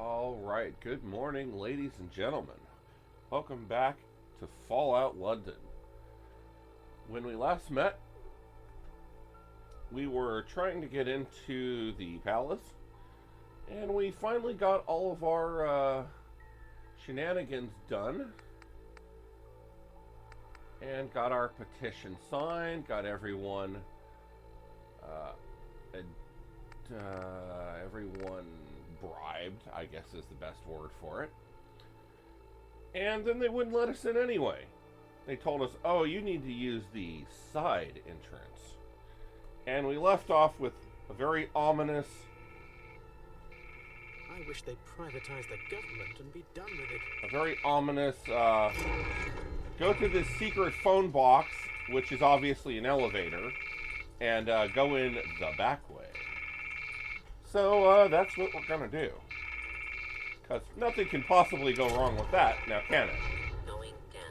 All right, good morning, ladies and gentlemen. Welcome back to Fallout London. When we last met, we were trying to get into the palace, and we finally got all of our shenanigans done, and got our petition signed, got everyone, everyone bribed, I guess is the best word for it. And then they wouldn't let us in anyway. They told us, oh, you need to use the side entrance. And we left off with a very ominous... I wish they'd privatize the government and be done with it. A very ominous, go to this secret phone box, which is obviously an elevator, and go in the back way. So, that's what we're gonna do. Because nothing can possibly go wrong with that, now can it? Going down.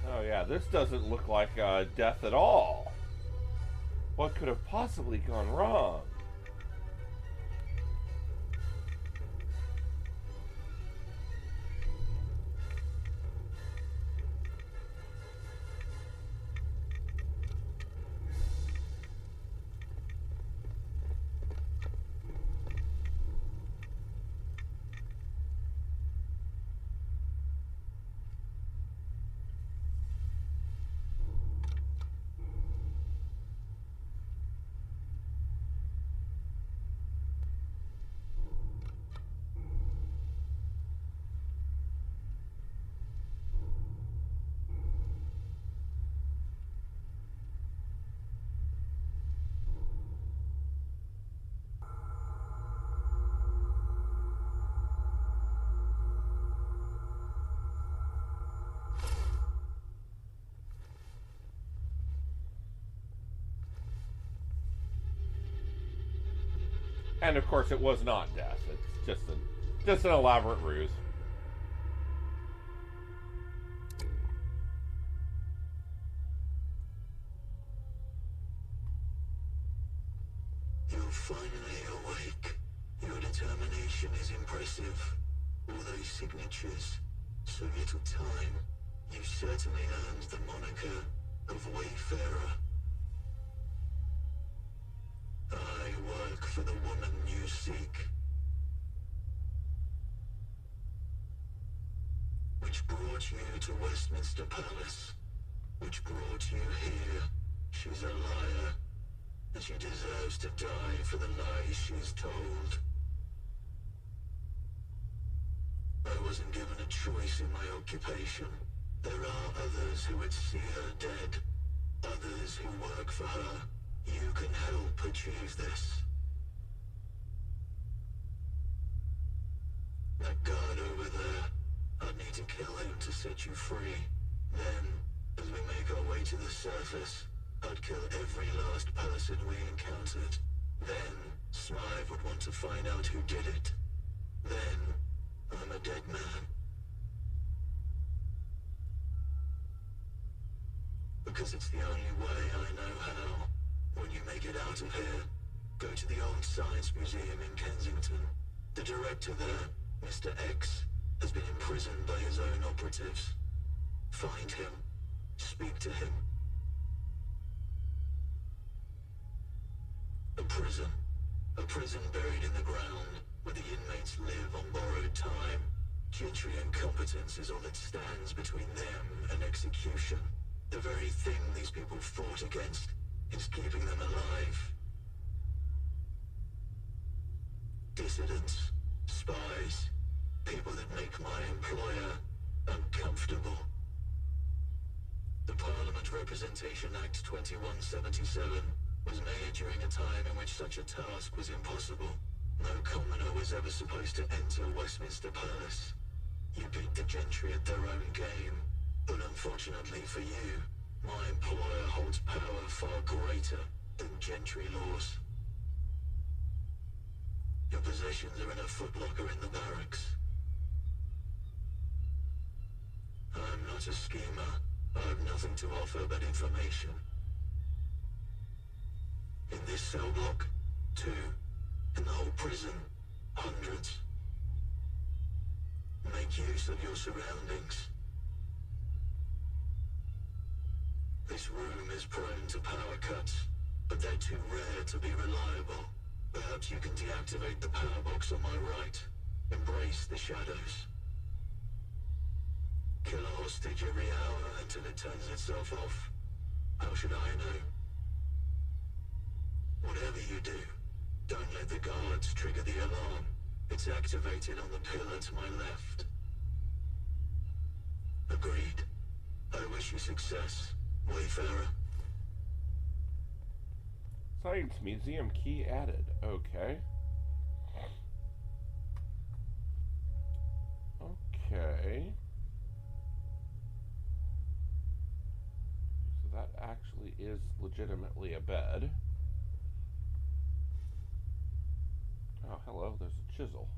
Oh yeah, this doesn't look like death at all. What could have possibly gone wrong? And of course, it was not death. It's just an elaborate ruse. finally awake. Your determination is impressive. All those signatures, so little time. You certainly earned the moniker of Wayfarer. I work for the woman you seek. Which brought you to Westminster Palace. Which brought you here. She's a liar. And she deserves to die for the lies she's told. I wasn't given a choice in my occupation. There are others who would see her dead. Others who work for her. You can help achieve this. That guard over there. I'd need to kill him to set you free. Then, as we make our way to the surface, I'd kill every last person we encountered. Then, Smythe would want to find out who did it. Then, I'm a dead man. Because it's the only way I know how. When you make it out of here, go to the old Science Museum in Kensington. The director there, Mr. X, has been imprisoned by his own operatives. Find him. Speak to him. A prison. A prison buried in the ground, where the inmates live on borrowed time. Gentry incompetence is all that stands between them and execution. The very thing these people fought against is keeping them alive. Dissidents, spies, people that make my employer uncomfortable. The Parliament Representation Act 2177 was made during a time in which such a task was impossible. No commoner was ever supposed to enter Westminster Palace. You beat the gentry at their own game, but unfortunately for you, my employer holds power far greater than gentry laws. Your possessions are in a footlocker in the barracks. I'm not a schemer. I have nothing to offer but information. In this cell block, 2. In the whole prison, hundreds. Make use of your surroundings. This room is prone to power cuts, but they're too rare to be reliable. Perhaps you can deactivate the power box on my right. Embrace the shadows. Kill a hostage every hour until it turns itself off. How should I know? Whatever you do, don't let the guards trigger the alarm. It's activated on the pillar to my left. Agreed. I wish you success, Wayfarer. Science Museum key added. Okay. Okay. So that actually is legitimately a bed. Oh, hello, there's a chisel.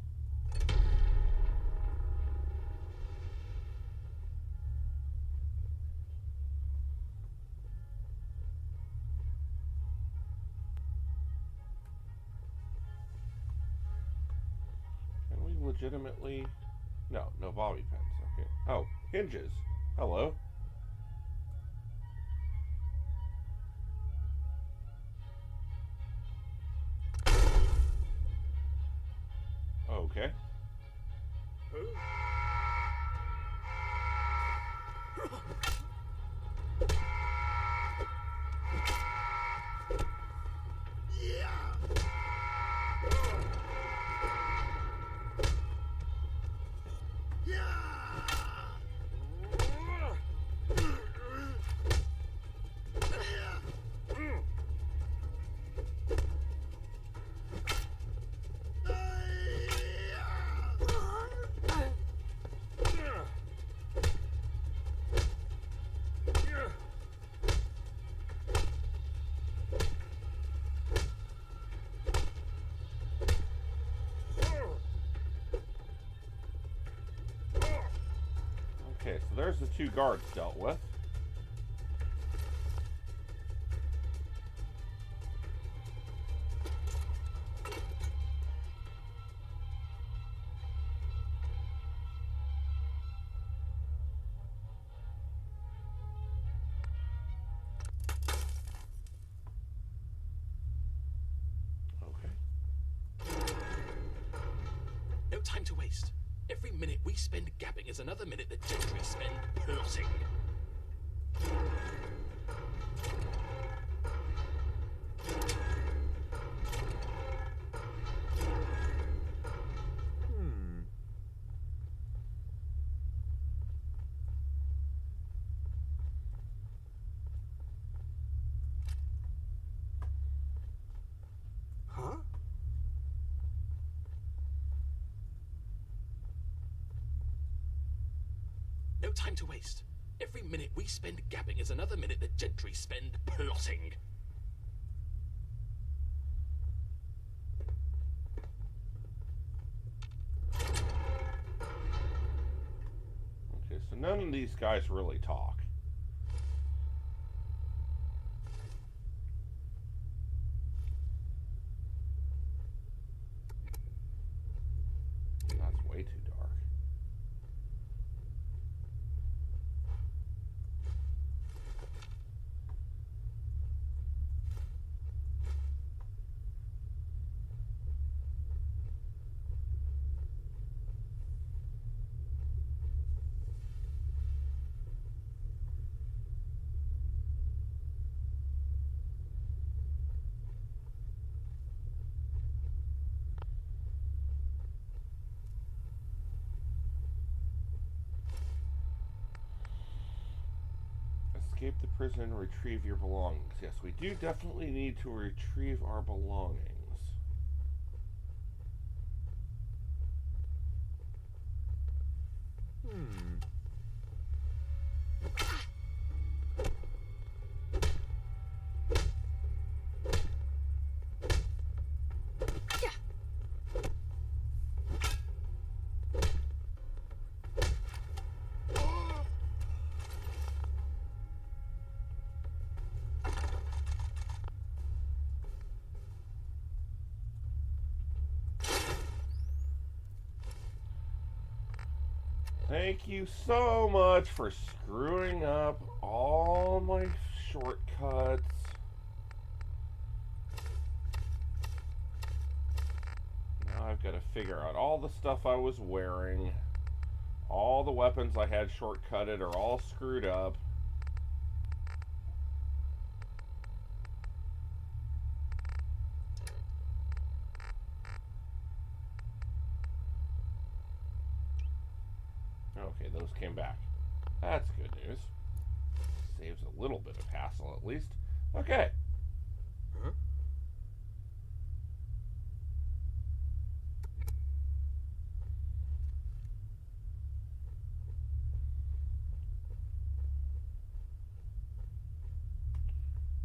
Can we legitimately... No, no bobby pins. Okay. Oh, hinges. Hello. Okay. Okay, so there's the 2 guards dealt with. time to waste. Every minute we spend gabbing is another minute the gentry spend plotting. Huh? No time to waste. Every minute we spend gabbing is another minute the gentry spend plotting. Okay, so none of these guys really talk. That's way too dark. Escape the prison and retrieve your belongings. Yes, we do definitely need to retrieve our belongings. Thank you so much for screwing up all my shortcuts. Now I've got to figure out all the stuff I was wearing. All the weapons I had shortcutted are all screwed up. Okay, those came back. That's good news. Saves a little bit of hassle at least. Okay. Huh?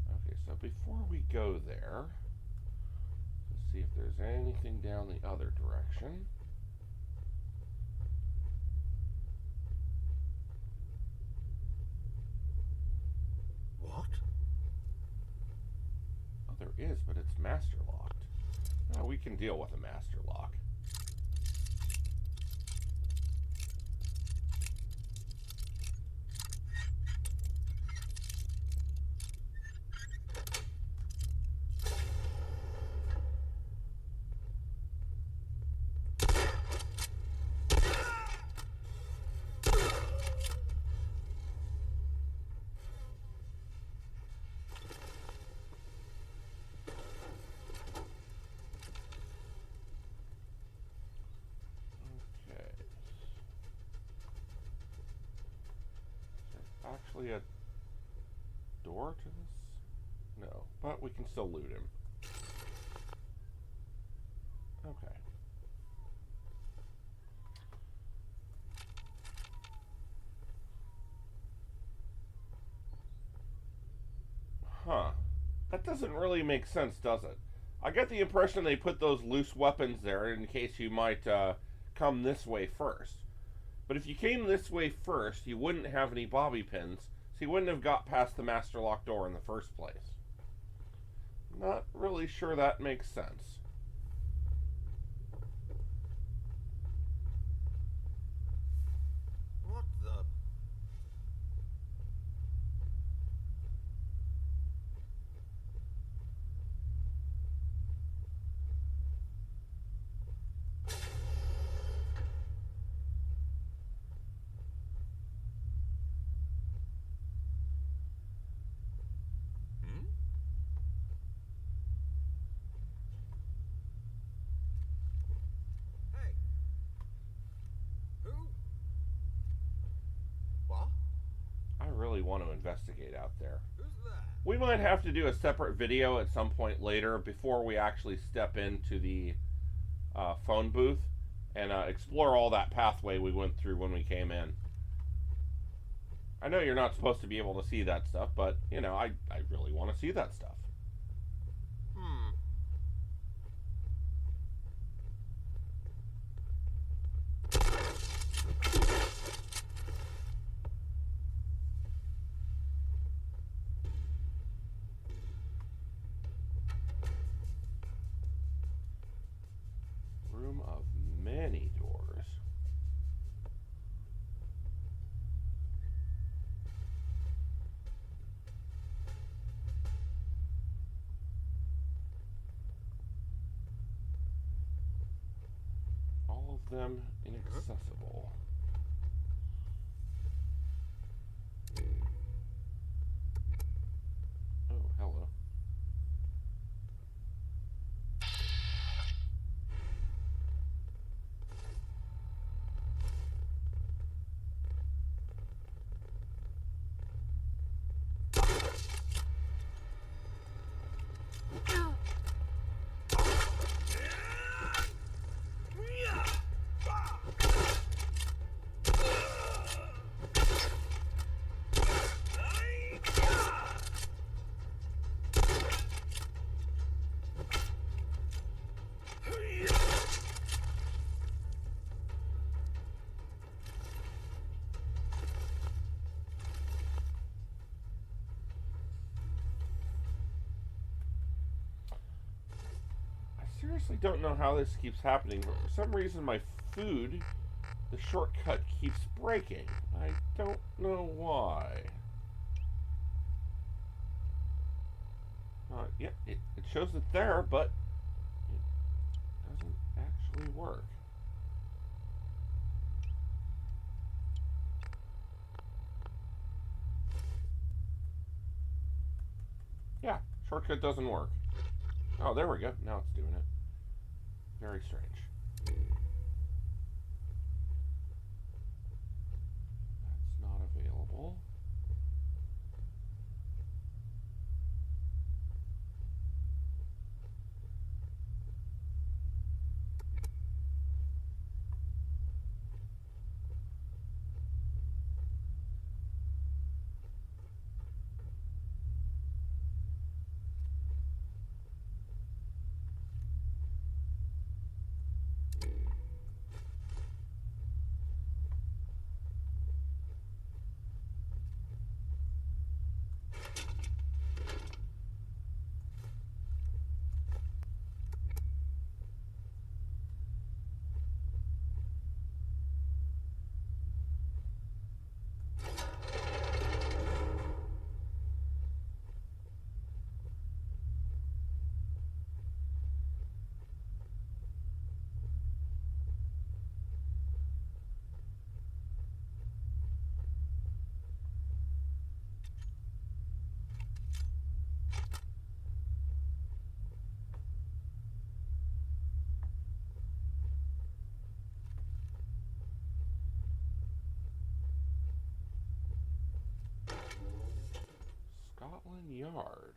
Okay, so before we go there, let's see if there's anything down the other direction. What? Oh, there is, but it's master locked. Oh, we can deal with a master lock. Okay. Is there actually a door to this? No, but we can still loot him. Okay. Huh. That doesn't really make sense, does it? I get the impression they put those loose weapons there in case you might come this way first. But if you came this way first, you wouldn't have any bobby pins, so you wouldn't have got past the master lock door in the first place. Not really sure that makes sense. What the? want to investigate out there. We might have to do a separate video at some point later before we actually step into the phone booth and explore all that pathway we went through when we came in. I know you're not supposed to be able to see that stuff, but, you know, I really want to see that stuff. Room of many doors. All of them inaccessible. Oh, hello. I seriously don't know how this keeps happening, but for some reason my food, the shortcut keeps breaking. I don't know why. Yeah, it shows it there, but it doesn't actually work. Yeah, shortcut doesn't work. Oh, there we go. Now it's doing it. Very strange. That's not available. Scotland Yard.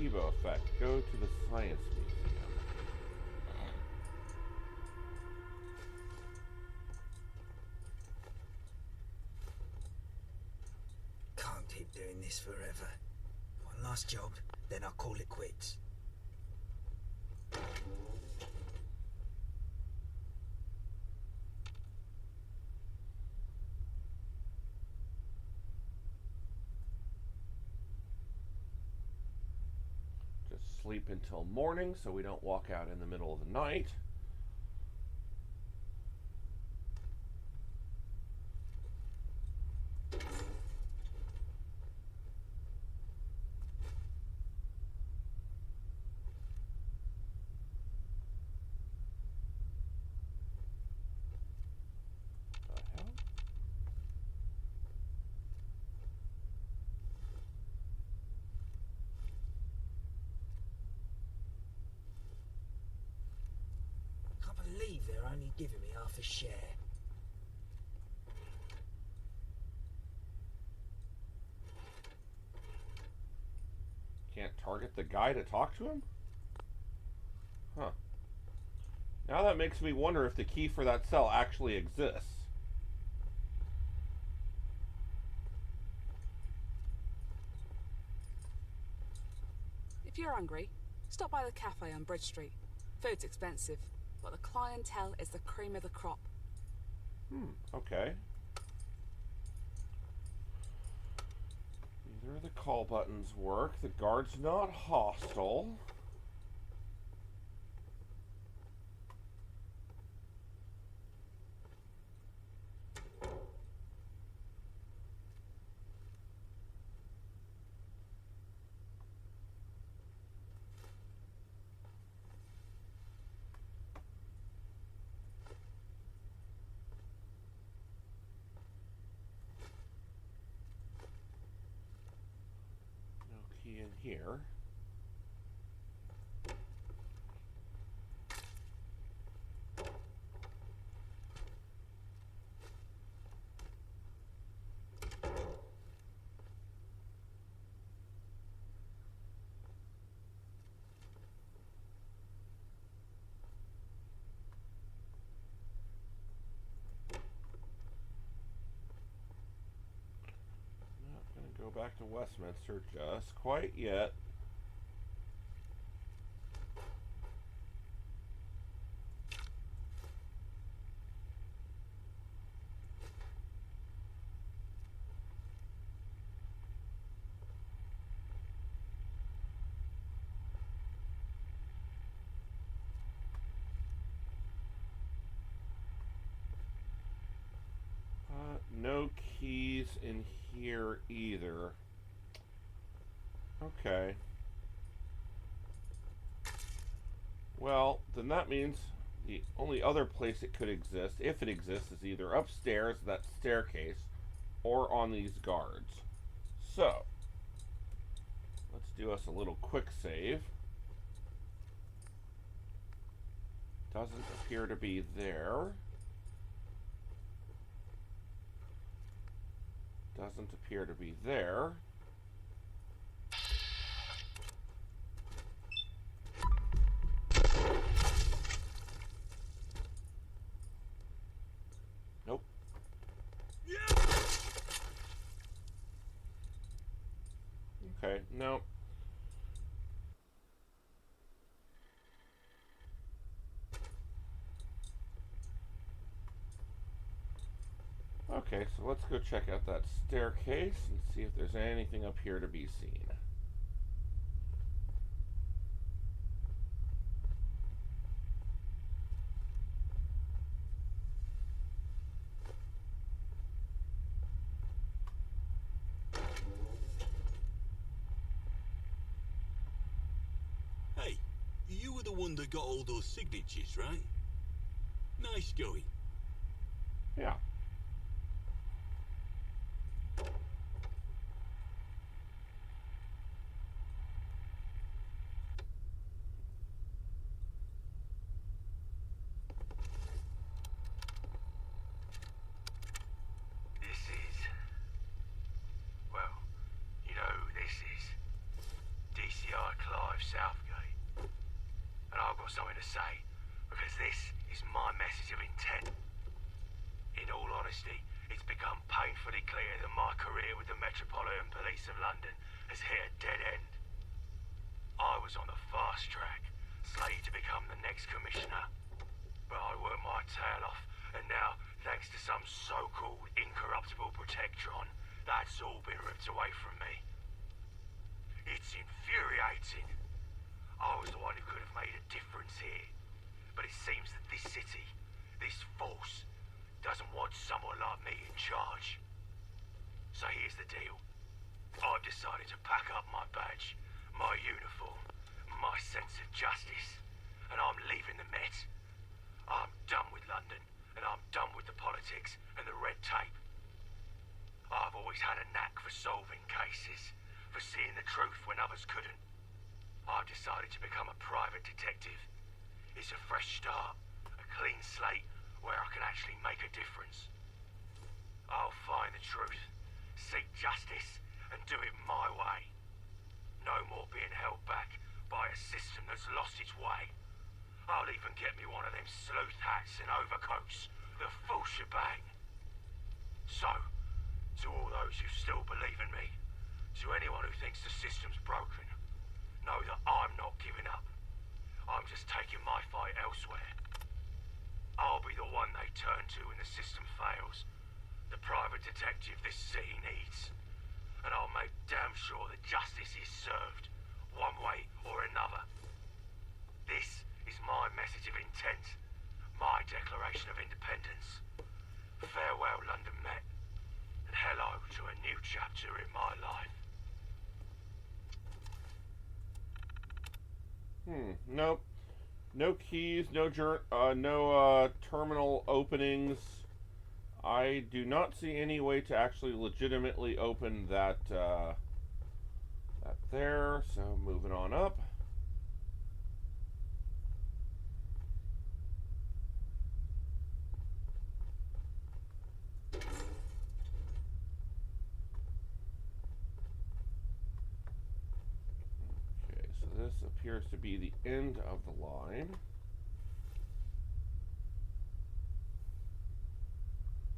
placebo effect. Go to the science museum. Can't keep doing this forever. One last job, then I'll call it quits. Just sleep until morning so we don't walk out in the middle of the night. The hell? Can't believe they're only giving me half a share. Can't target the guy to talk to him? Huh. Now that makes me wonder if the key for that cell actually exists. If you're hungry, stop by the cafe on Bridge Street. Food's expensive, but the clientele is the cream of the crop. Okay. Neither of the call buttons work. The guard's not hostile. No key in here. Not gonna go back to Westminster just quite yet. No keys in here either. Okay. Well, then that means the only other place it could exist, if it exists, is either upstairs, that staircase, or on these guards. So, let's do us a little quick save. Doesn't appear to be there. Doesn't appear to be there. Nope. Okay, no. Okay, so let's go check out that staircase and see if there's anything up here to be seen. Hey, you were the one that got all those signatures, right? Nice going. Yeah. This is DCI Clark. Smythe Southgate. And I've got something to say, because this is my message of intent. In all honesty, it's become painfully clear that my career with the Metropolitan Police of London has hit a dead end. I was on the fast track, slated to become the next commissioner. But I worked my tail off, and now, thanks to some so-called incorruptible protectron, that's all been ripped away from me. It's infuriating. I was the one who could have made a difference here. But it seems that this city, this force, doesn't want someone like me in charge. So here's the deal. I've decided to pack up my badge, my uniform, my sense of justice, and I'm leaving the Met. I'm done with London, and I'm done with the politics and the red tape. I've always had a knack for solving cases, for seeing the truth when others couldn't. I've decided to become a private detective. It's a fresh start, a clean slate, where I can actually make a difference. I'll find the truth, seek justice, and do it my way. No more being held back by a system that's lost its way. I'll even get me one of them sleuth hats and overcoats, the full shebang. So, to all those who still believe in me, to anyone who thinks the system's broken, know that I'm not giving up. I'm just taking my fight elsewhere. I'll be the one they turn to when the system fails. The private detective this city needs. And I'll make damn sure that justice is served, one way or another. This is my message of intent, my declaration of independence. Farewell, London Met, and hello to a new chapter in my life. Nope. No keys, no terminal openings. I do not see any way to actually legitimately open that there. So moving on up. This appears to be the end of the line.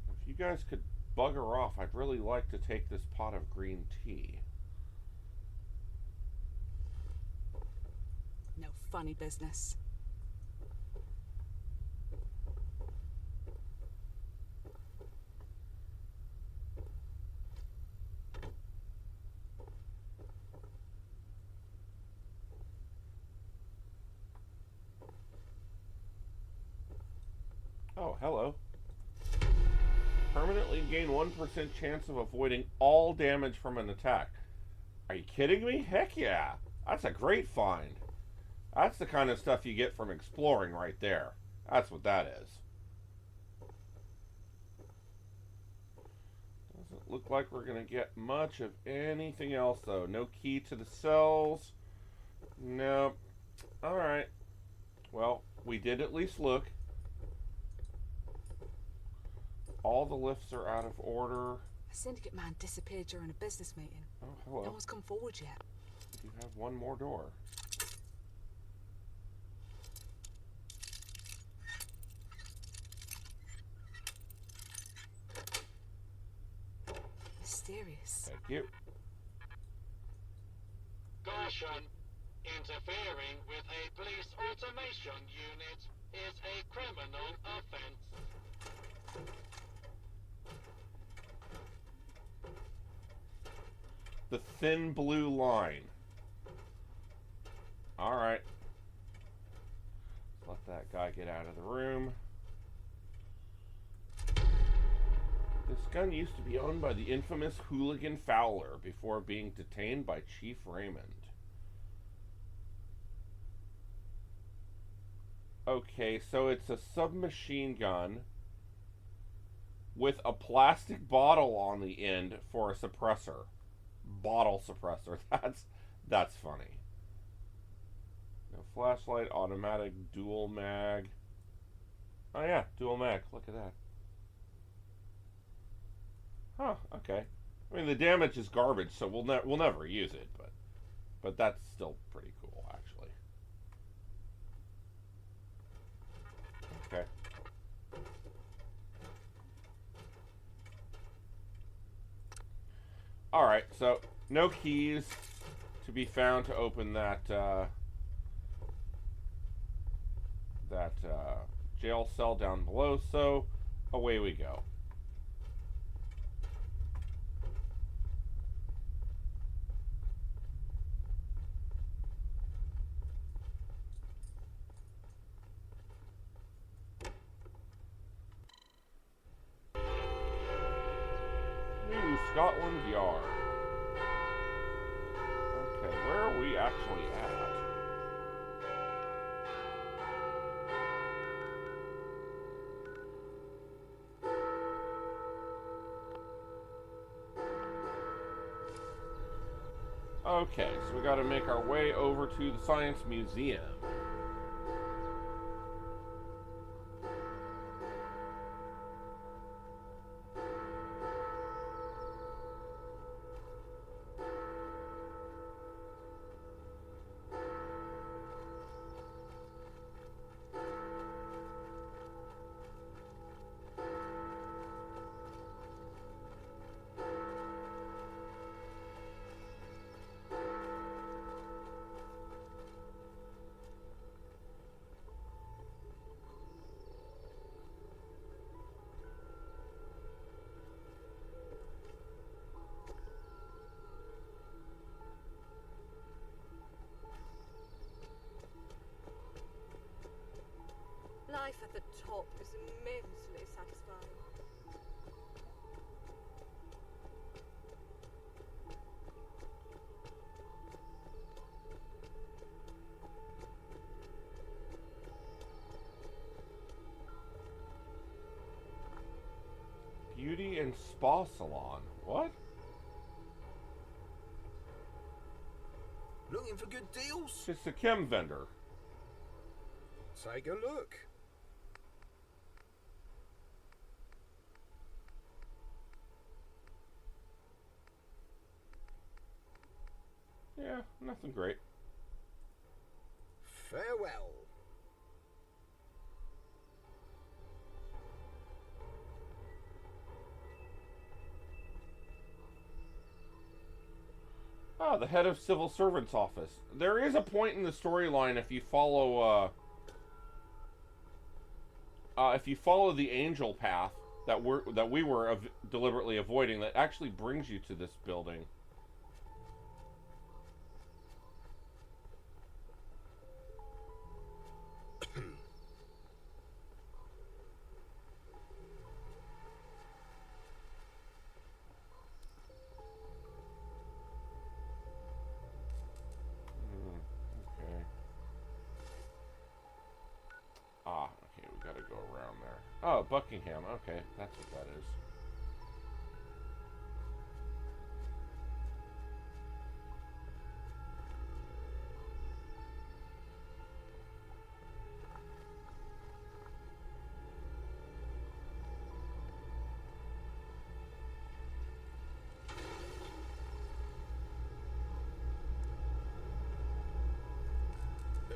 If you guys could bugger off, I'd really like to take this pot of green tea. No funny business. Oh, hello. Permanently gain 1% chance of avoiding all damage from an attack. Are you kidding me? Heck yeah. That's a great find. That's the kind of stuff you get from exploring right there. That's what that is. Doesn't look like we're going to get much of anything else, though. No key to the cells. Nope. Alright. Well, we did at least look. All the lifts are out of order. A syndicate man disappeared during a business meeting. Oh, hello. No one's come forward yet. You have one more door. Mysterious. Thank you. Caution. Interfering with a police automation unit is a criminal offense. The thin blue line. Alright. Let that guy get out of the room. This gun used to be owned by the infamous hooligan Fowler before being detained by Chief Raymond. Okay, so it's a submachine gun with a plastic bottle on the end for a suppressor. Bottle suppressor. That's funny. No flashlight, automatic, dual mag. Oh yeah, dual mag. Look at that. Huh, okay. I mean, the damage is garbage, so we'll never use it, but But that's still pretty cool, actually. Okay. Alright, so no keys to be found to open that jail cell down below, so away we go. New Scotland Yard. Okay, where are we actually at? Okay, so we gotta make our way over to the Science Museum. Life at the top is immensely satisfying. Beauty and Spa Salon. What? Looking for good deals? Just a chem vendor. Take a look. Yeah, nothing great. Farewell. Ah, the head of civil servant's office. There is a point in the storyline if you follow the angel path that we were deliberately avoiding that actually brings you to this building. Okay. Ah, okay, we gotta go around there. Oh, Buckingham. Okay, that's what that is.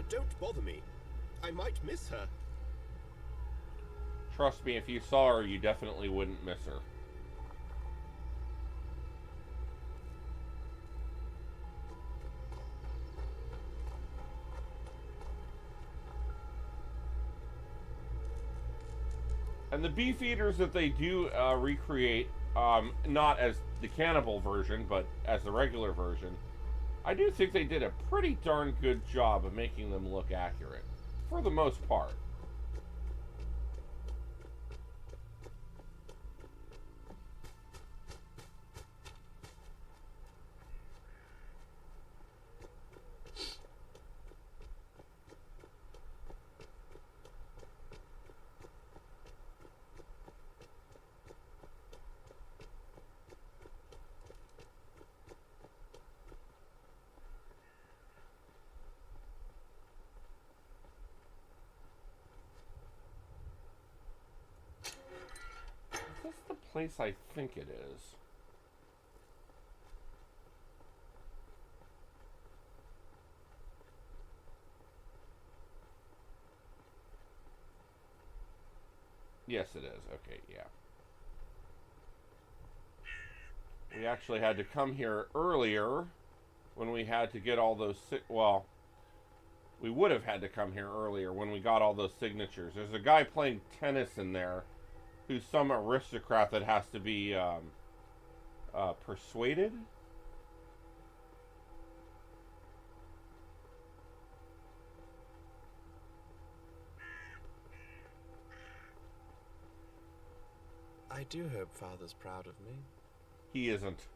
Don't bother me. I might miss her. Trust me, if you saw her, you definitely wouldn't miss her. And the beef eaters that they do recreate, not as the cannibal version, but as the regular version, I do think they did a pretty darn good job of making them look accurate, for the most part. Is this the place I think it is? Yes, it is. Okay, yeah. We actually had to come here earlier when we had to get all those... Well, we would have had to come here earlier when we got all those signatures. There's a guy playing tennis in there who's some aristocrat that has to be persuaded. I do hope Father's proud of me. He isn't.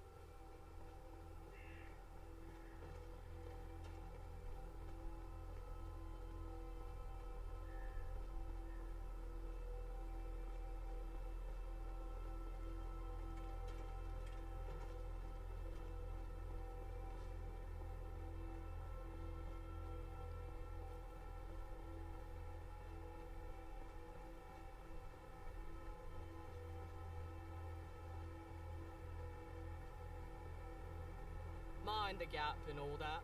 Mind the gap and all that.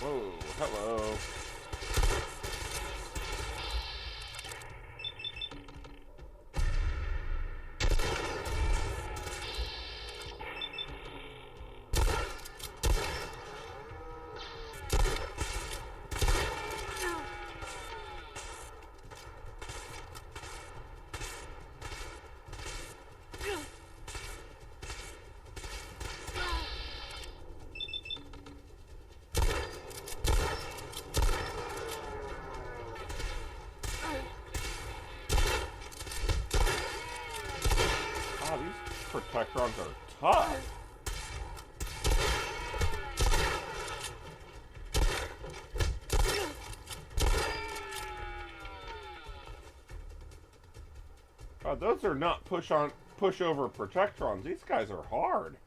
Whoa, hello. Protectrons are tough. God, those are not pushover Protectrons. These guys are hard.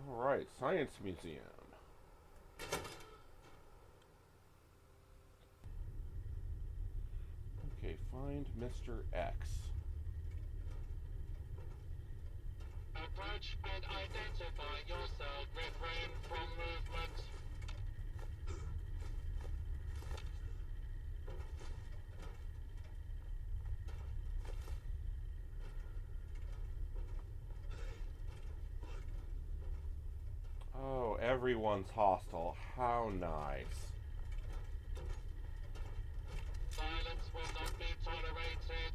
Alright, Science Museum. Okay, find Mr. X. Approach and identify yourself. Refrain from movement. Oh, everyone's hostile. How nice. Violence will not be tolerated.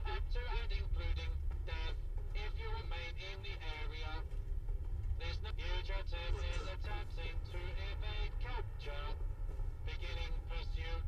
Up to and including death if you remain in the area. There's no fugitive is attempting to evade capture. Beginning pursuit.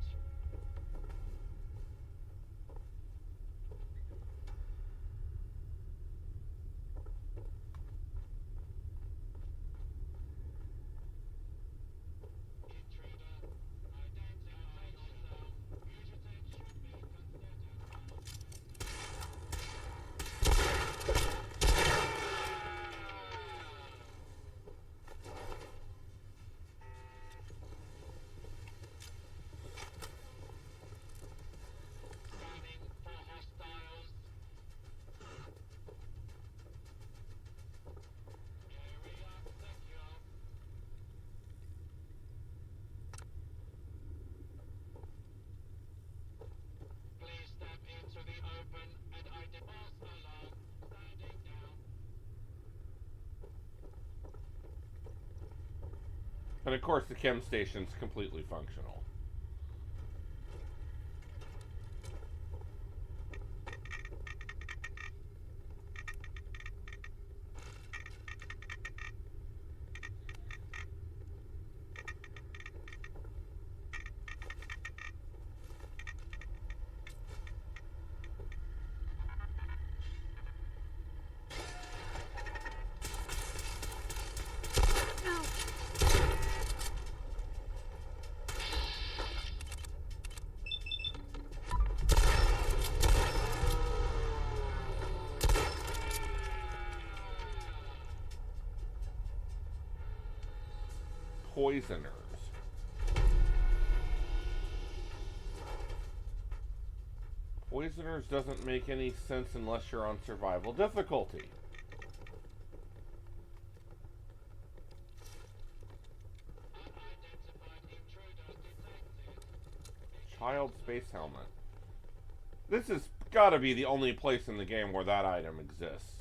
To the open and I pass along, standing down. And of course the chem station's completely functional. poisoners. Poisoners doesn't make any sense unless you're on survival difficulty. Child space helmet. This has got to be the only place in the game where that item exists.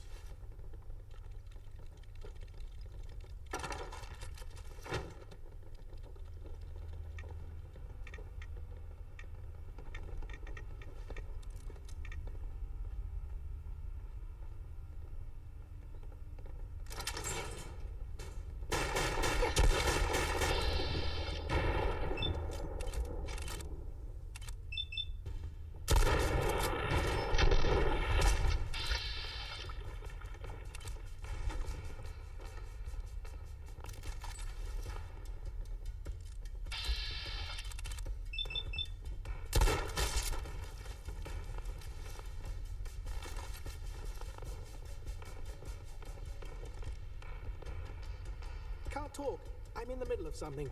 Can't talk. I'm in the middle of something.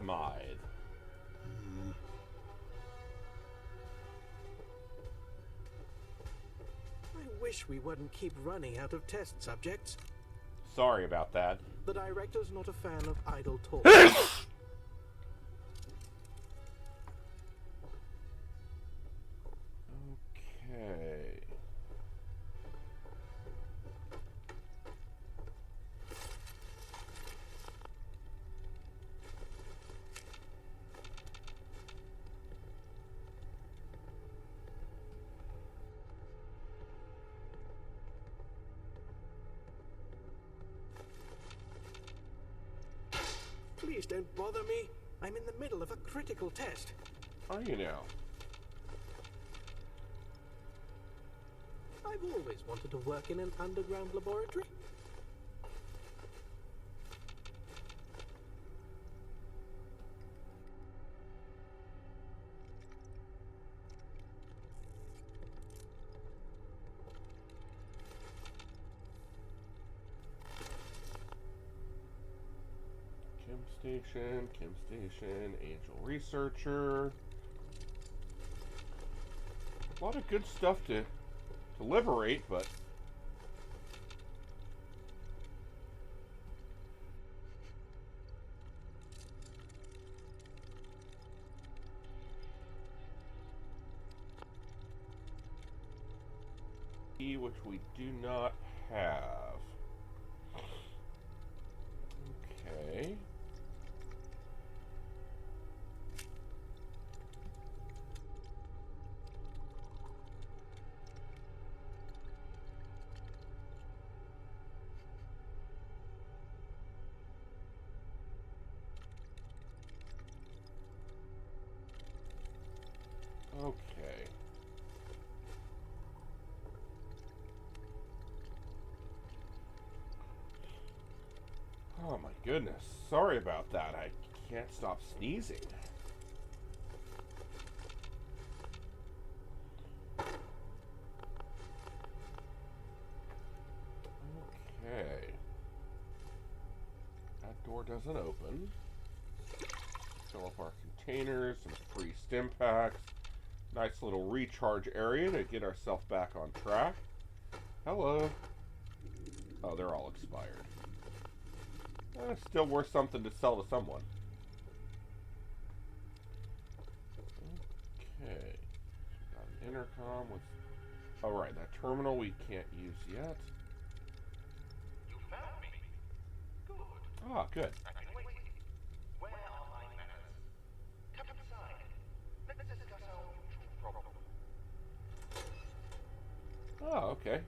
Smythe. I wish we wouldn't keep running out of test subjects. Sorry about that. The director's not a fan of idle talk. Okay. Please don't bother me. I'm in the middle of a critical test. Are you now? I've always wanted to work in an underground laboratory. Chem Station, Angel Researcher. A lot of good stuff to liberate, but which we do not have. Okay. Okay. Oh my goodness. Sorry about that. I can't stop sneezing. Okay. That door doesn't open. Fill up our containers, some free stim packs. Nice little recharge area to get ourselves back on track. Hello. Oh, they're all expired. Still worth something to sell to someone. Okay. Got an intercom with Alright, that terminal we can't use yet. You found me. Good. Ah, good. I've been waiting. Where are my manners? Come inside. Let's discuss our mutual problem. Oh, okay.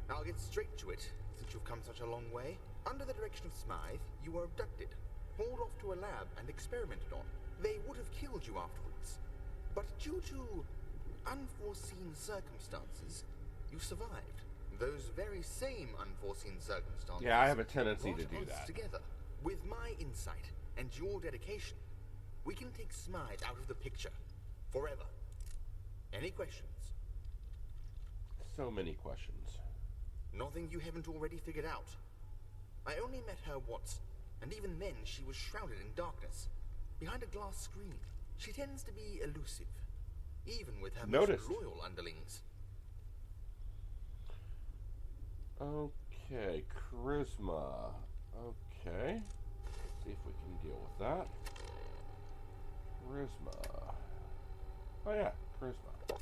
I'll get straight to it, since you've come such a long way. Under the direction of Smythe, you were abducted, hauled off to a lab and experimented on. They would have killed you afterwards. But due to unforeseen circumstances, you survived. Those very same unforeseen circumstances. Yeah, I have a tendency to brought do us that. Together, with my insight and your dedication, we can take Smythe out of the picture forever. Any questions? So many questions. Nothing you haven't already figured out. I only met her once, and even then she was shrouded in darkness, behind a glass screen. She tends to be elusive, even with her most loyal underlings. Okay, charisma. Okay. See if we can deal with that. Charisma. Oh yeah, charisma.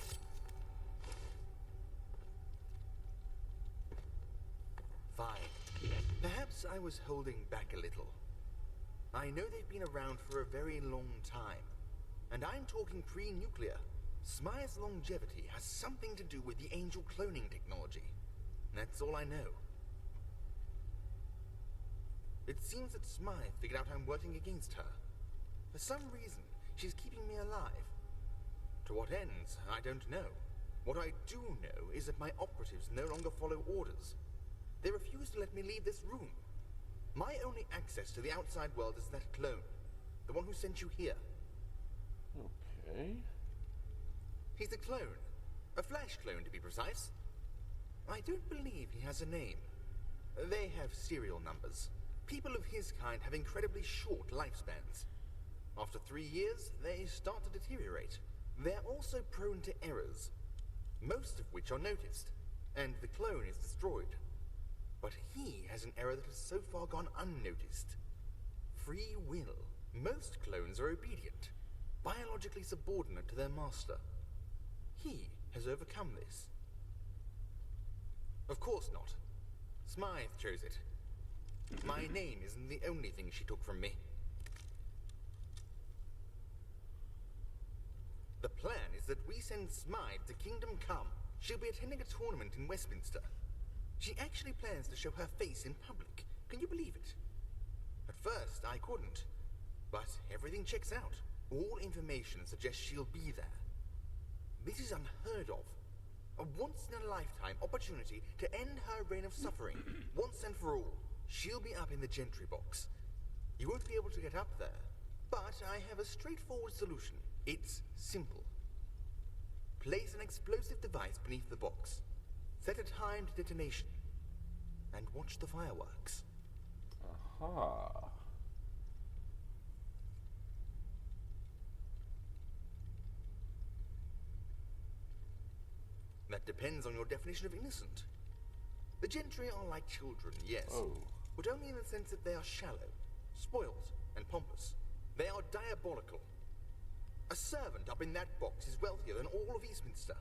Fine. Perhaps I was holding back a little. I know they've been around for a very long time, and I'm talking pre-nuclear. Smythe's longevity has something to do with the angel cloning technology. That's all I know. It seems that Smythe figured out I'm working against her. For some reason, she's keeping me alive. To what ends, I don't know. What I do know is that my operatives no longer follow orders. They refuse to let me leave this room. My only access to the outside world is that clone, the one who sent you here. Okay. He's a clone. A flash clone, to be precise. I don't believe he has a name. They have serial numbers. People of his kind have incredibly short lifespans. After 3 years, they start to deteriorate. They're also prone to errors, most of which are noticed, and the clone is destroyed. But he has an error that has so far gone unnoticed. Free will. Most clones are obedient, biologically subordinate to their master. He has overcome this. Of course not. Smythe chose it. My name isn't the only thing she took from me. The plan is that we send Smythe to Kingdom Come. She'll be attending a tournament in Westminster. She actually plans to show her face in public. Can you believe it? At first, I couldn't. But everything checks out. All information suggests she'll be there. This is unheard of. A once-in-a-lifetime opportunity to end her reign of suffering, once and for all. She'll be up in the Gentry box. You won't be able to get up there. But I have a straightforward solution. It's simple. Place an explosive device beneath the box. Set a timed detonation. And watch the fireworks. Aha. That depends on your definition of innocent. The Gentry are like children, yes. Oh. But only in the sense that they are shallow, spoilt, and pompous. They are diabolical. A servant up in that box is wealthier than all of Eastminster.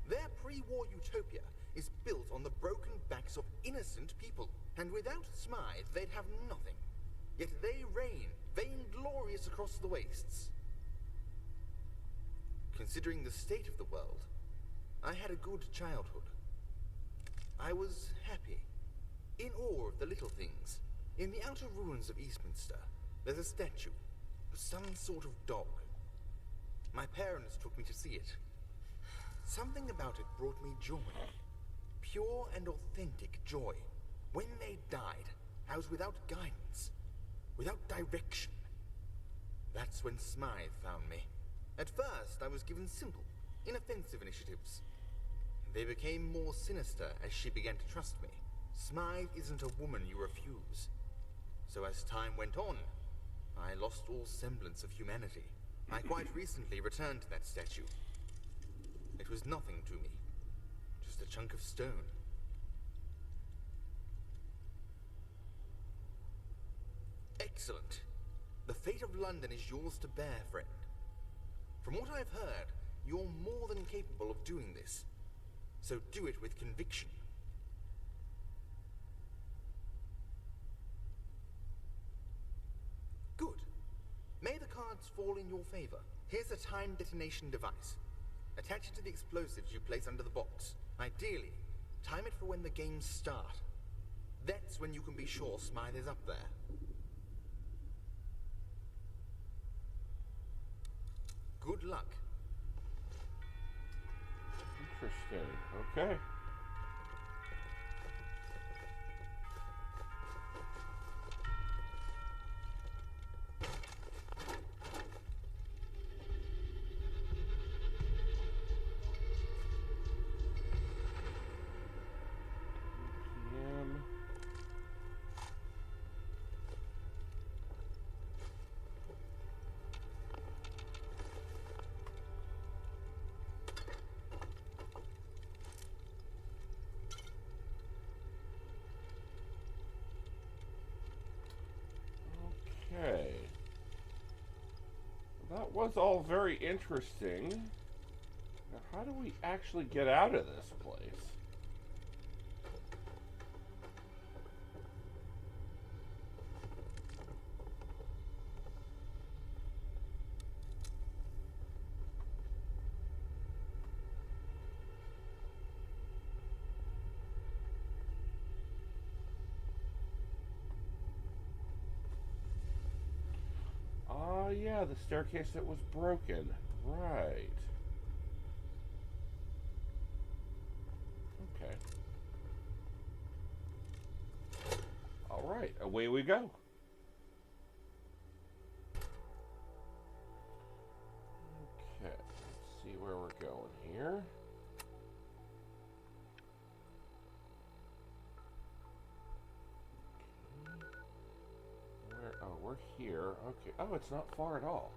Their pre-war utopia is built on the broken backs of innocent people. And without Smythe, they'd have nothing. Yet they reign, vainglorious across the wastes. Considering the state of the world, I had a good childhood. I was happy, in awe of the little things. In the outer ruins of Eastminster, there's a statue, some sort of dog. My parents took me to see it. Something about it brought me joy. Pure and authentic joy. When they died, I was without guidance, without direction. That's when Smythe found me. At first, I was given simple, inoffensive initiatives. They became more sinister as she began to trust me. Smythe isn't a woman you refuse. So as time went on, I lost all semblance of humanity. I quite recently returned to that statue. It was nothing to me, just a chunk of stone. Excellent. The fate of London is yours to bear, friend. From what I've heard, you're more than capable of doing this. so do it with conviction. Good. May the cards fall in your favor. Here's a time detonation device. Attach it to the explosives you place under the box. Ideally, time it for when the games start. That's when you can be sure Smythe is up there. Good luck. Interesting. Okay. PM. Okay. That was all very interesting. Now, how do we actually get out of this place? Oh, yeah, the staircase that was broken. Right. Okay. All right, away we go. Okay, let's see where we're going here. Oh, we're here. Okay. Oh, it's not far at all.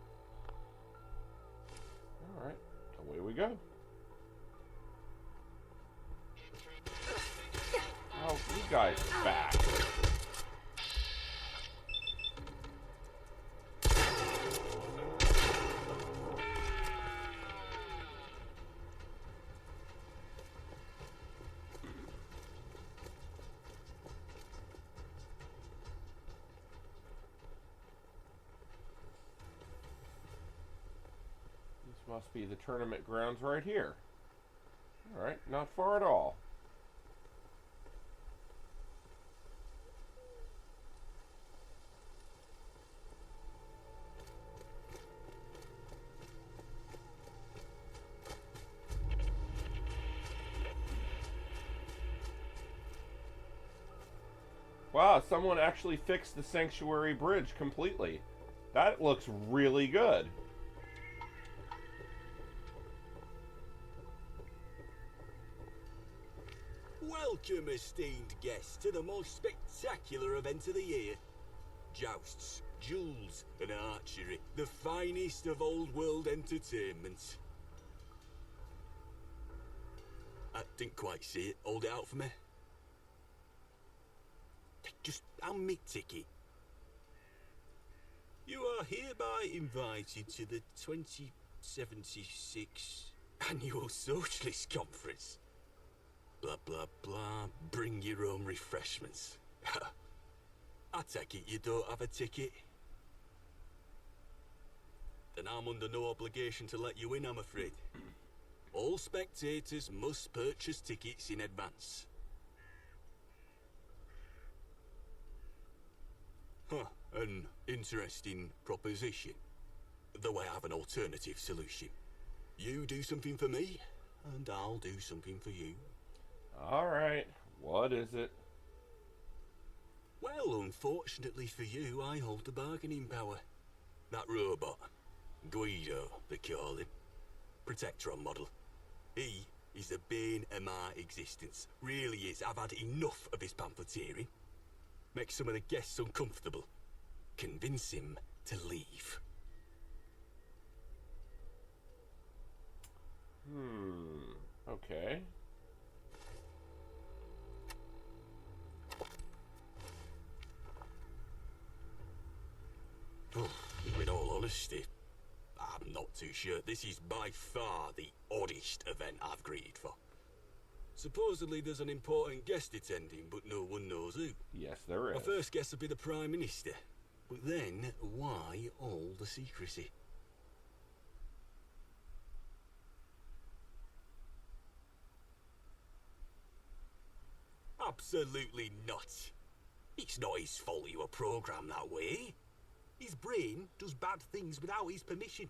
All right. Away we go. Oh, you guys are back. Must be the tournament grounds right here. Alright, not far at all. Wow, someone actually fixed the Sanctuary Bridge completely. That looks really good. Welcome, esteemed guests, to the most spectacular event of the year. Jousts, duels, and archery, the finest of old world entertainment. I didn't quite see it. Hold it out for me. Just hand me ticket. You are hereby invited to the 2076 Annual Socialist Conference. Blah, blah, blah. Bring your own refreshments. I take it you don't have a ticket? Then I'm under no obligation to let you in, I'm afraid. All spectators must purchase tickets in advance. Huh, an interesting proposition. Though I have an alternative solution. You do something for me, and I'll do something for you. Alright, what is it? Well, unfortunately for you, I hold the bargaining power. That robot, Guido, they call him, Protectron model. He is the bane of my existence. Really is. I've had enough of his pamphleteering. Make some of the guests uncomfortable. Convince him to leave. Okay. In all honesty, I'm not too sure. This is by far the oddest event I've greeted for. Supposedly there's an important guest attending, but no one knows who. Yes, there is. My first guess would be the Prime Minister. But then, why all the secrecy? Absolutely not. It's not his fault you were programmed that way. His brain does bad things without his permission.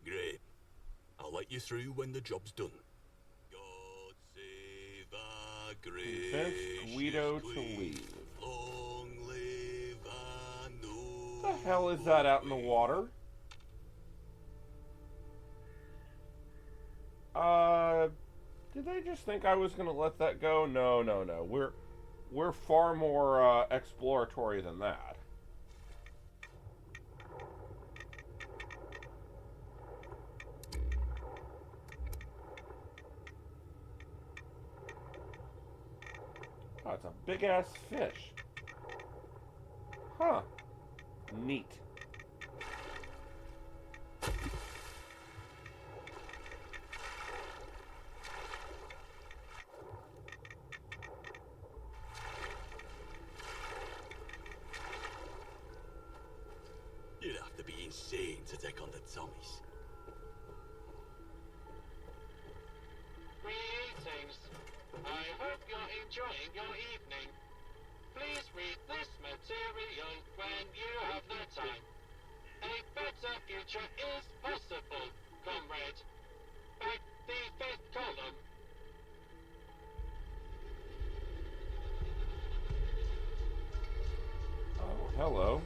Great. I'll let you through when the job's done. God save our Convince gracious Guido to queen. leave. Long live our noble. What the hell is that out in the water? Did they just think I was gonna let that go? No, no, no. We're far more exploratory than that. Oh, it's a big ass fish. Huh. Neat. You'd have to be insane to take on the Tommies. Greetings. I hope you're enjoying your evening. Please read this material when you have the time. A better future is possible, comrade. Back the fifth column. Oh, hello.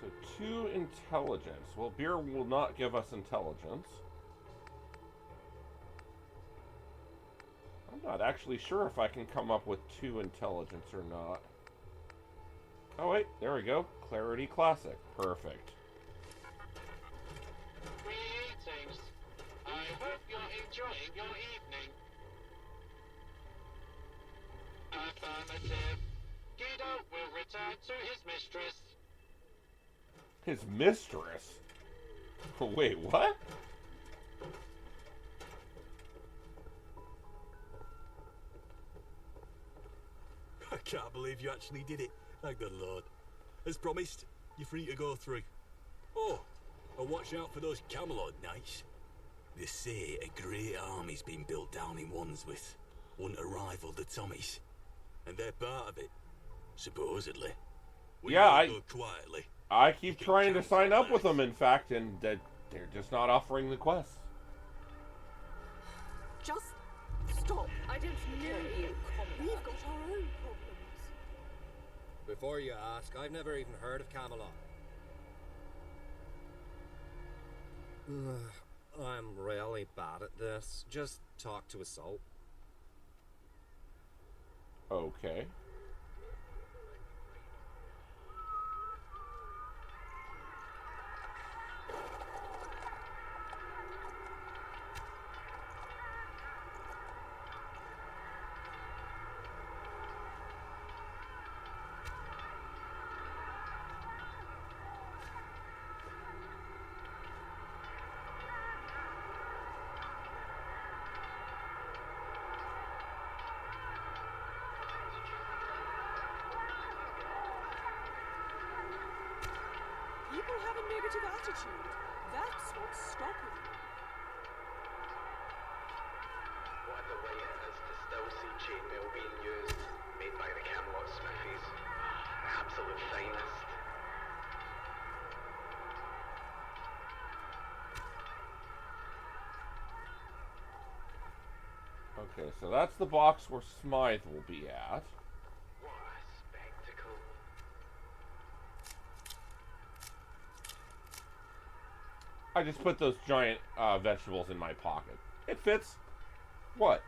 So 2 intelligence. Well, beer will not give us intelligence. I'm not actually sure if I can come up with 2 intelligence or not. Oh wait, there we go. Clarity Classic. Perfect. Greetings. I hope you're enjoying your evening. Affirmative. Guido will return to his mistress. His mistress? Wait, what? I can't believe you actually did it. Thank the Lord. As promised, you're free to go through. Oh, and watch out for those Camelot knights. They say a great army's been built down in Wandsworth, one to rival the Tommies. And they're part of it, supposedly. When Yeah, you go quietly. I keep trying to sign up with them, in fact, and they're just not offering the quests. Just stop. I don't know you. We've got our own problems. Before you ask, I've never even heard of Camelot. I'm really bad at this. Just talk to a soul. Okay. People have a negative attitude. That's what's stopping them. Wonder why it is to still see chainmail being used, made by the Camelot Smithies. The absolute finest. Okay, so that's the box where Smythe will be at. What a spectacle. I just put those giant vegetables in my pocket. It fits. What?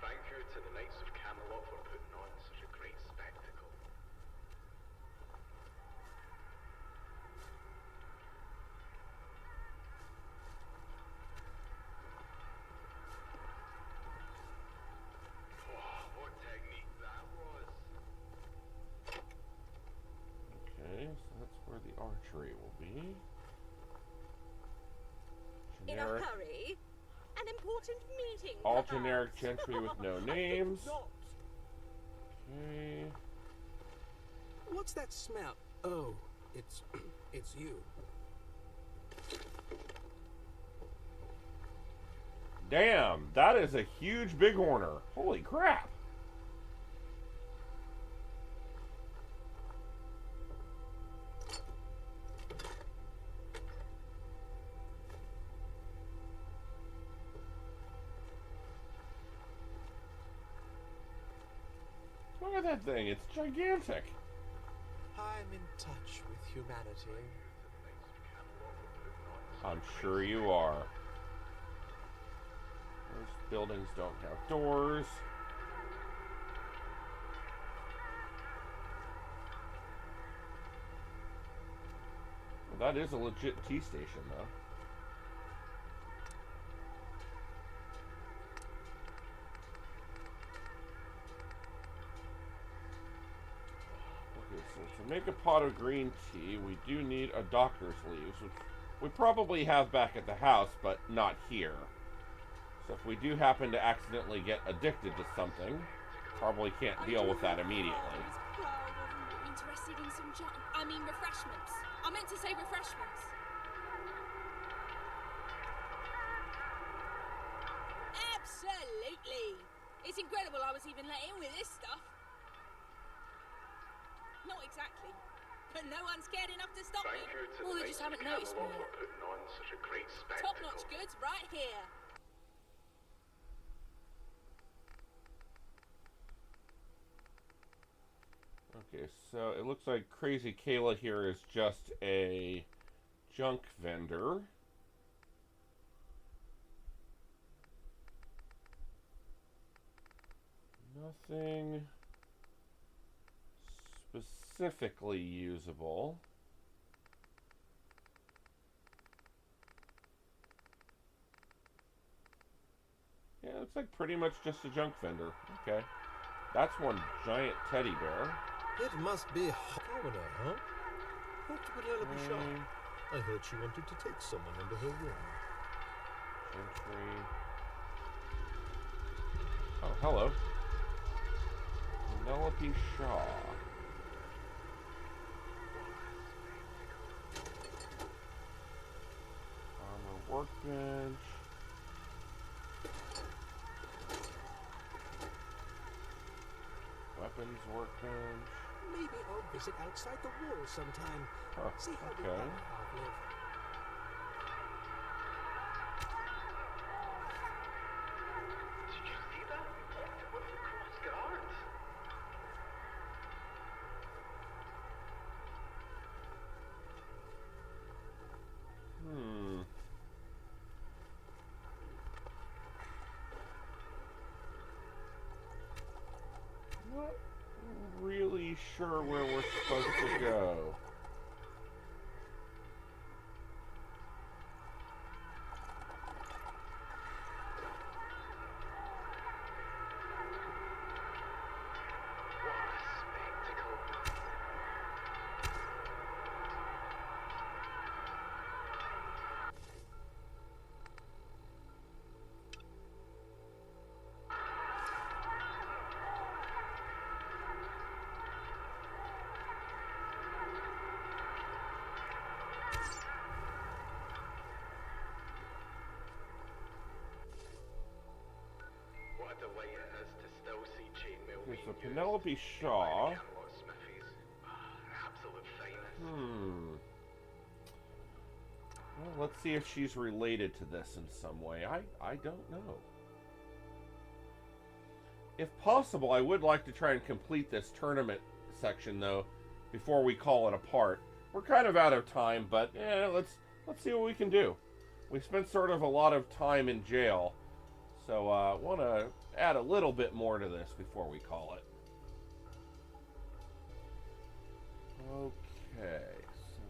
Thank you to the Knights of Camelot for putting on such a great spectacle. gentry will be In a generic. hurry? An important meeting, All perhaps? generic gentry with no names. Okay. What's that smell? Oh, it's you. Damn, that is a huge bighorner. Holy crap. Look at that thing, it's gigantic. I'm in touch with humanity. I'm sure you are. Those buildings don't have doors. Well, that is a legit tea station, though. Okay, so to make a pot of green tea, we do need a doctor's leaves, which we probably have back at the house, but not here. So if we do happen to accidentally get addicted to something, probably can't deal with that immediately. Interested in some refreshments. I meant to say refreshments. Absolutely. It's incredible I was even let in with this stuff. Not exactly. But no one's scared enough to stop me. Or they just haven't noticed me yet. Top-notch goods right here. Okay, so it looks like Crazy Kayla here is just a junk vendor. Nothing specifically usable. Yeah, it looks like pretty much just a junk vendor. Okay. That's one giant teddy bear. It must be a coroner, huh? What would Penelope Shaw? I heard she wanted to take someone under her wing. Gentry. Oh, hello. Penelope Shaw. Armor workbench. Weapons workbench. Maybe I'll visit outside the wall sometime. Huh, See how okay. the live. Did you see that? What with the cross guards? Not really sure where we're supposed to go. What a delight it is to still see chainmail Okay, being so used Penelope by Shaw. the Camelot Smithies. Absolute finest. Well, let's see if she's related to this in some way. I don't know. If possible, I would like to try and complete this tournament section, though, before we call it a part. We're kind of out of time, but let's see what we can do. We spent sort of a lot of time in jail, so want to add a little bit more to this before we call it. Okay, so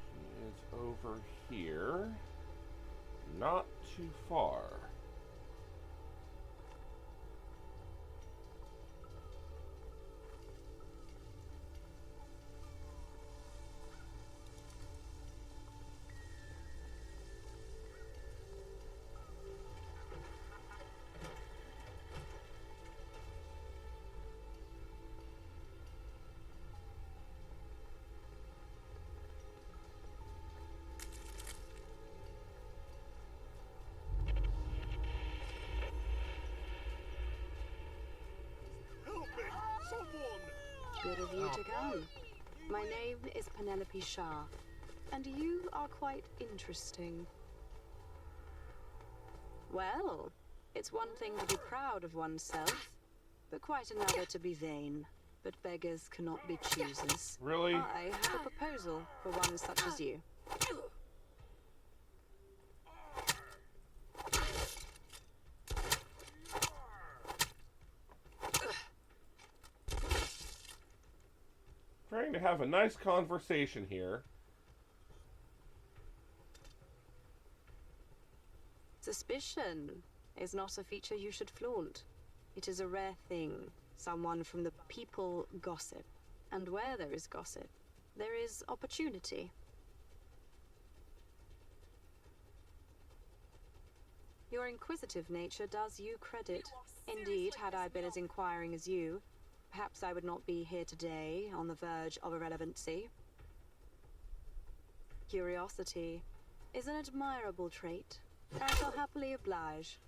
she is over here. Not too far. Good of you to come. My name is Penelope Shah, and you are quite interesting. Well, it's one thing to be proud of oneself, but quite another to be vain. But beggars cannot be choosers. Really? I have a proposal for one such as you. Trying to have a nice conversation here. Suspicion is not a feature you should flaunt. It is a rare thing. Someone from the people gossip. And where there is gossip, there is opportunity. Your inquisitive nature does you credit. Indeed, had I been as inquiring as you, perhaps I would not be here today, on the verge of irrelevancy. Curiosity is an admirable trait. I shall happily oblige.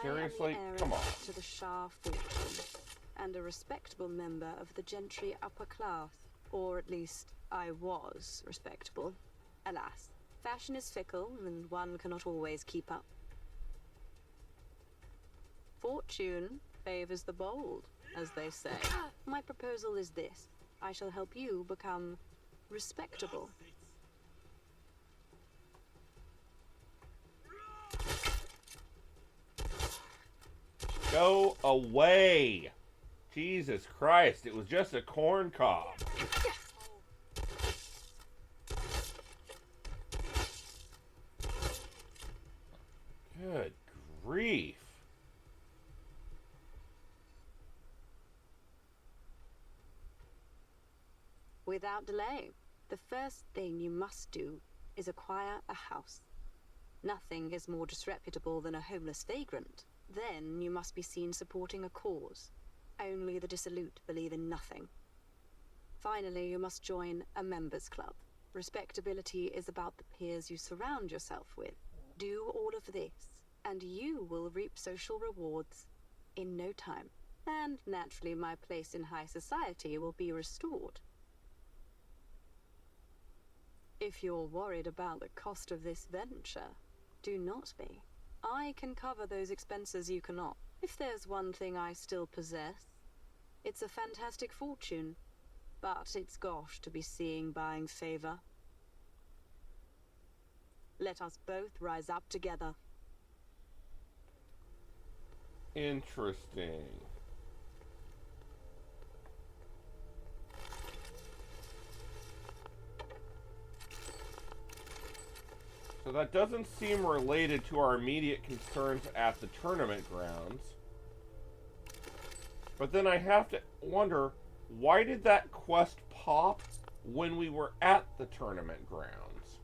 Seriously? I am the Come on. heiress to the Shah fortune, and a respectable member of the gentry upper class. Or at least, I was respectable. Alas, fashion is fickle, and one cannot always keep up. Fortune favors the bold, as they say. My proposal is this. I shall help you become respectable. Go away! Jesus Christ, it was just a corn cob. Good grief. Without delay, the first thing you must do is acquire a house. Nothing is more disreputable than a homeless vagrant. Then you must be seen supporting a cause. Only the dissolute believe in nothing. Finally, you must join a members club. Respectability is about the peers you surround yourself with. Do all of this, and you will reap social rewards in no time. And naturally, my place in high society will be restored. If you're worried about the cost of this venture, do not be. I can cover those expenses you cannot. If there's one thing I still possess, it's a fantastic fortune, but it's gosh to be seeing buying favor. Let us both rise up together. Interesting. So that doesn't seem related to our immediate concerns at the tournament grounds. But then I have to wonder, why did that quest pop when we were at the tournament grounds?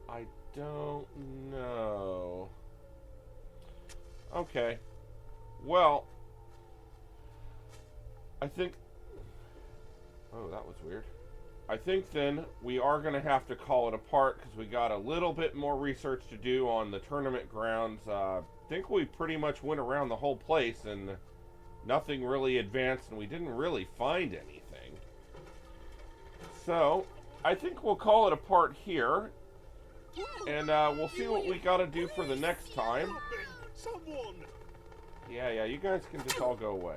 I don't know. Okay. Well, I think... Oh, that was weird. I think then we are going to have to call it apart because we got a little bit more research to do on the tournament grounds. I think we pretty much went around the whole place and nothing really advanced and we didn't really find anything. So, I think we'll call it apart here. And we'll see what we got to do for the next time. Someone! Yeah, you guys can just all go away.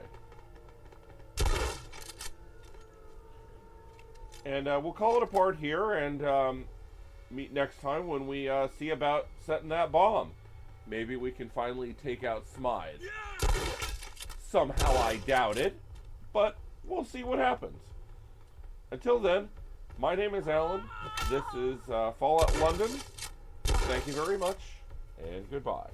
And we'll call it apart here and meet next time when we see about setting that bomb. Maybe we can finally take out Smythe. Somehow I doubt it, but we'll see what happens. Until then, my name is Alan. This is Fallout London. Thank you very much, and goodbye.